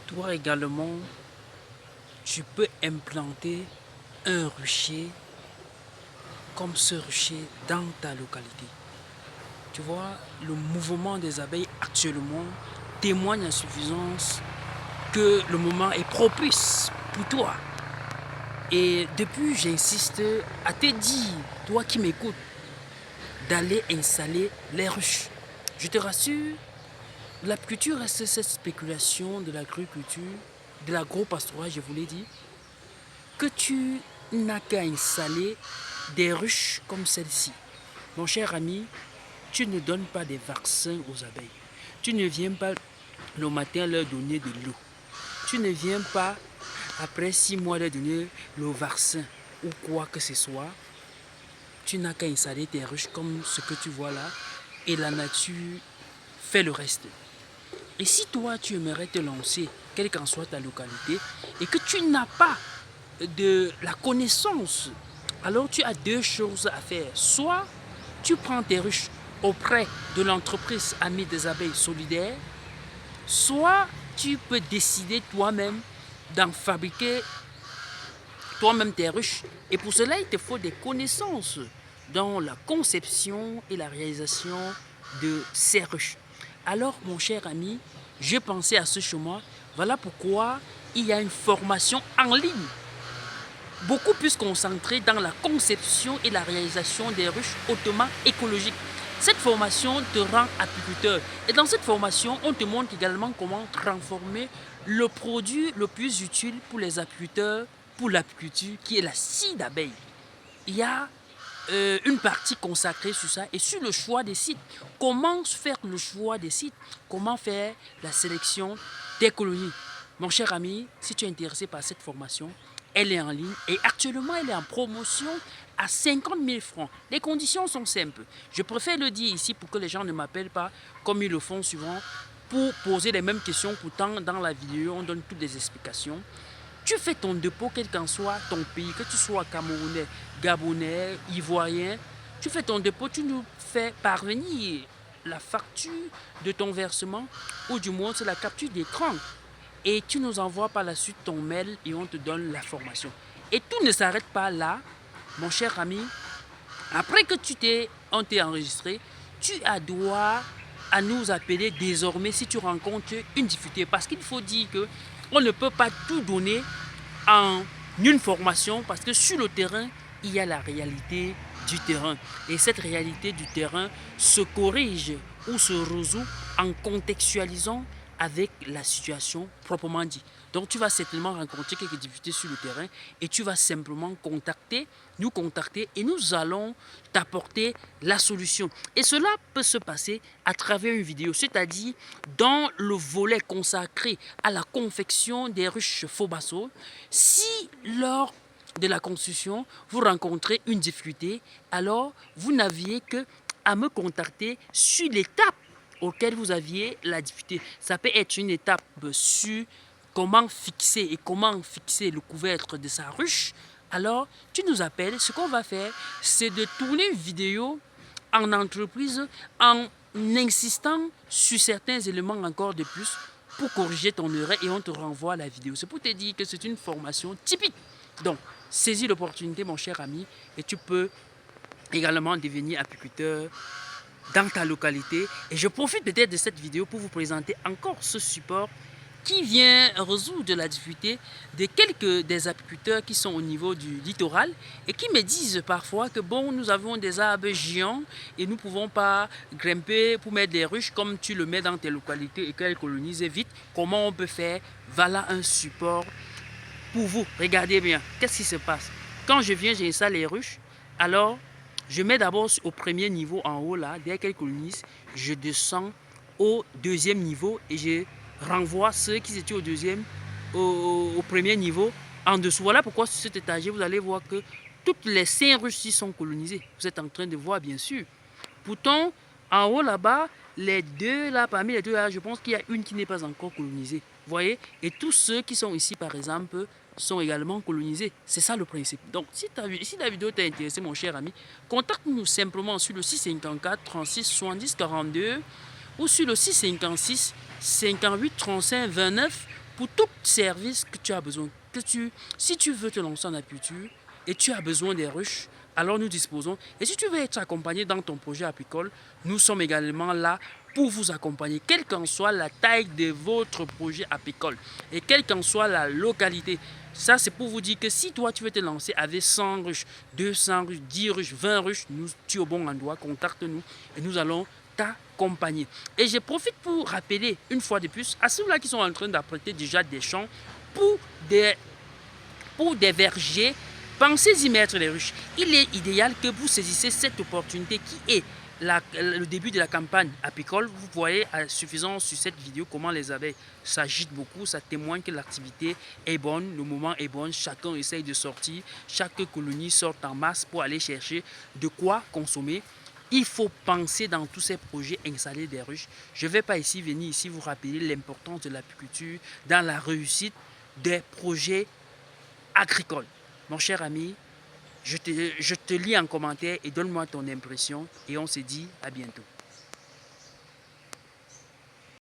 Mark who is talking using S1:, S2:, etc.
S1: Toi également, tu peux implanter un rucher comme ce rucher dans ta localité. Tu vois, le mouvement des abeilles actuellement témoigne à suffisance que le moment est propice pour toi. Et depuis, j'insiste à te dire, toi qui m'écoutes, d'aller installer les ruches. Je te rassure, l'apiculture reste cette spéculation de l'agriculture, de l'agro-pastorale, je vous l'ai dit, que tu n'as qu'à installer des ruches comme celle-ci. Mon cher ami, tu ne donnes pas des vaccins aux abeilles. Tu ne viens pas le matin leur donner de l'eau. Tu ne viens pas après 6 mois leur donner le vaccin ou quoi que ce soit. Tu n'as qu'à installer tes ruches comme ce que tu vois là et la nature fait le reste. Et si toi tu aimerais te lancer, quelle qu'en soit ta localité, et que tu n'as pas de la connaissance, alors tu as deux choses à faire. Soit tu prends tes ruches auprès de l'entreprise Amis des abeilles solidaires, soit tu peux décider toi-même d'en fabriquer toi-même tes ruches. Et pour cela, il te faut des connaissances dans la conception et la réalisation de ces ruches. Alors, mon cher ami, j'ai pensé à ce chemin. Voilà pourquoi il y a une formation en ligne beaucoup plus concentrée dans la conception et la réalisation des ruches hautement écologiques. Cette formation te rend apiculteur. Et dans cette formation, on te montre également comment transformer le produit le plus utile pour les apiculteurs, pour l'apiculture, qui est la scie d'abeille. Il y a une partie consacrée sur ça et sur le choix des sites. Comment faire le choix des sites? Comment faire la sélection des colonies? Mon cher ami, si tu es intéressé par cette formation, elle est en ligne et actuellement elle est en promotion à 50 000 francs. Les conditions sont simples. Je préfère le dire ici pour que les gens ne m'appellent pas comme ils le font souvent pour poser les mêmes questions. Pourtant, dans la vidéo, on donne toutes les explications. Tu fais ton dépôt, quel qu'en soit ton pays, que tu sois camerounais, gabonais, ivoirien, tu fais ton dépôt, tu nous fais parvenir la facture de ton versement ou du moins c'est la capture d'écran. Et tu nous envoies par la suite ton mail et on te donne la formation. Et tout ne s'arrête pas là, mon cher ami. Après que on t'est enregistré, tu as droit à nous appeler désormais si tu rencontres une difficulté. Parce qu'il faut dire que on ne peut pas tout donner en une formation parce que sur le terrain, il y a la réalité du terrain. Et cette réalité du terrain se corrige ou se résout en contextualisant avec la situation proprement dit. Donc tu vas certainement rencontrer quelques difficultés sur le terrain et tu vas simplement nous contacter et nous allons t'apporter la solution. Et cela peut se passer à travers une vidéo, c'est-à-dire dans le volet consacré à la confection des ruches Fobasso. Si lors de la construction, vous rencontrez une difficulté, alors vous n'aviez que à me contacter sur l'étape auquel vous aviez la difficulté. Ça peut être une étape sur comment fixer le couvercle de sa ruche. Alors, tu nous appelles. Ce qu'on va faire, c'est de tourner une vidéo en entreprise en insistant sur certains éléments encore de plus pour corriger ton erreur et on te renvoie la vidéo. C'est pour te dire que c'est une formation typique. Donc, saisis l'opportunité, mon cher ami, et tu peux également devenir apiculteur dans ta localité. Et je profite peut-être de cette vidéo pour vous présenter encore ce support qui vient résoudre la difficulté de quelques des apiculteurs qui sont au niveau du littoral et qui me disent parfois que bon, nous avons des arbres géants et nous ne pouvons pas grimper pour mettre des ruches comme tu le mets dans tes localités et qu'elles colonisent vite. Comment on peut faire? Voilà un support pour vous. Regardez bien, qu'est-ce qui se passe? Quand je viens, j'installe les ruches, alors je mets d'abord au premier niveau en haut là, dès qu'elles colonisent, je descends au deuxième niveau et je renvoie ceux qui étaient au premier niveau en dessous. Voilà pourquoi sur cet étagère, vous allez voir que toutes les 5 ruches sont colonisées. Vous êtes en train de voir bien sûr. Pourtant, en haut là-bas, les deux là, parmi les deux là, je pense qu'il y a une qui n'est pas encore colonisée. Vous voyez? Et tous ceux qui sont ici par exemple, sont également colonisés. C'est ça le principe. Donc, si la vidéo t'a intéressé, mon cher ami, contacte-nous simplement sur le 654 36 70 42 ou sur le 656 58 35 29 pour tout service que tu as besoin. Si tu veux te lancer en apiculture et tu as besoin des ruches, alors nous disposons. Et si tu veux être accompagné dans ton projet apicole, nous sommes également là pour vous accompagner, quelle qu'en soit la taille de votre projet apicole et quelle qu'en soit la localité. Ça, c'est pour vous dire que si toi, tu veux te lancer avec 100 ruches, 200 ruches, 10 ruches, 20 ruches, tu es au bon endroit, contacte-nous et nous allons t'accompagner. Et je profite pour rappeler une fois de plus à ceux-là qui sont en train d'apprêter déjà des champs pour des vergers. Pensez-y mettre les ruches. Il est idéal que vous saisissiez cette opportunité qui est le début de la campagne apicole. Vous voyez à suffisance sur cette vidéo comment les abeilles s'agitent beaucoup. Ça témoigne que l'activité est bonne, le moment est bon. Chacun essaye de sortir. Chaque colonie sort en masse pour aller chercher de quoi consommer. Il faut penser dans tous ces projets installer des ruches. Je ne vais pas venir ici vous rappeler l'importance de l'apiculture dans la réussite des projets agricoles. Mon cher ami, je te lis en commentaire et donne-moi ton impression et on se dit à bientôt.